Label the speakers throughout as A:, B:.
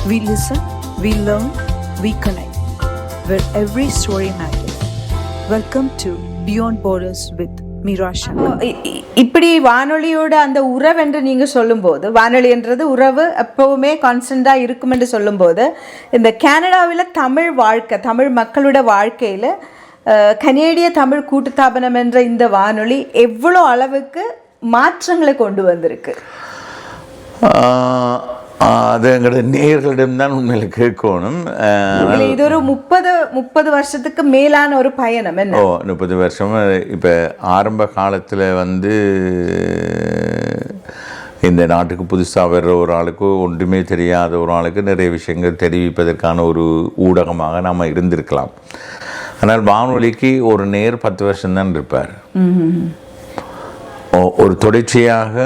A: We listen, we learn, we connect, where every story matters. Welcome to Beyond Borders with Meera Shankar.
B: இப்படி வானொலியோட அந்த உறவு என்று நீங்கள் சொல்லும்போது, வானொலின்றது உறவு எப்பவுமே கான்ஸ்டண்டாக இருக்கும் என்று சொல்லும்போது, இந்த கனடாவில் தமிழ் வாழ்க்கை, தமிழ் மக்களோட வாழ்க்கையில் கனேடிய தமிழ் கூட்டுத்தாபனம் என்ற இந்த வானொலி எவ்வளோ அளவுக்கு மாற்றங்களை கொண்டு வந்திருக்கு?
C: அது எங்களோட நேயர்களிடம்தான் உண்மையில கேட்கணும்.
B: இது ஒரு 30 வருஷத்துக்கு மேலான ஒரு பயணம். என்ன
C: 30 வருஷம். இப்போ ஆரம்ப காலத்தில் இந்த நாட்டுக்கு புதுசாக வர்ற ஒரு ஆளுக்கு, ஒன்றுமே தெரியாத ஒரு ஆளுக்கு நிறைய விஷயங்கள் தெரிவிப்பதற்கான ஒரு ஊடகமாக நாம் இருந்திருக்கலாம். ஆனால் வானொலிக்கு ஒரு நேர் 10 வருஷம்தான் இருப்பார். ஒரு தொடர்ச்சியாக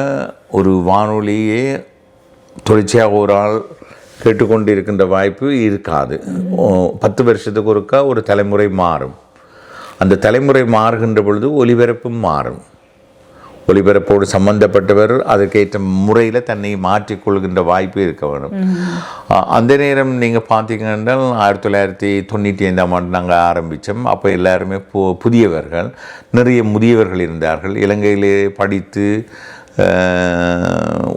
C: ஒரு வானொலியே தொடர்ச்சியாக ஒரு ஆள் கேட்டுக்கொண்டு இருக்கின்ற வாய்ப்பு இருக்காது. 10 வருஷத்துக்கு ஒருக்கா ஒரு தலைமுறை மாறும். அந்த தலைமுறை மாறுகின்ற பொழுது ஒலிபரப்பும் மாறும். ஒலிபரப்போடு சம்பந்தப்பட்டவர் அதற்கேற்ற முறையில் தன்னை மாற்றிக்கொள்கின்ற வாய்ப்பு இருக்க வேணும். அந்த நேரம் நீங்கள் பார்த்தீங்கன்னா 1995ஆம் ஆண்டு நாங்கள் ஆரம்பித்தோம். அப்போ எல்லாருமே புதியவர்கள், நிறைய முதியவர்கள் இருந்தார்கள். இலங்கையிலே படித்து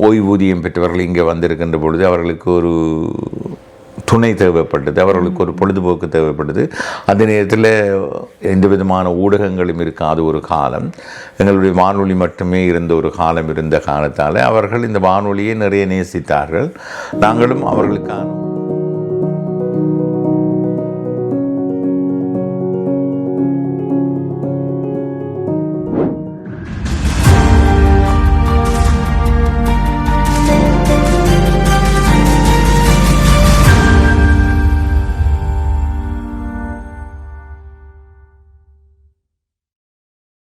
C: ஓய்வூதியம் பெற்றவர்கள் இங்கே வந்திருக்கின்ற பொழுது அவர்களுக்கு ஒரு துணை தேவைப்பட்டது, அவர்களுக்கு ஒரு பொழுதுபோக்கு தேவைப்பட்டது. அந்த நேரத்தில் எந்த விதமான ஊடகங்களும் இருக்காத ஒரு காலம், எங்களுடைய வானொலி மட்டுமே இருந்த ஒரு காலம் இருந்த காலத்தால் அவர்கள் இந்த வானொலியை நிறைய நேசித்தார்கள். நாங்களும் அவர்களுக்கான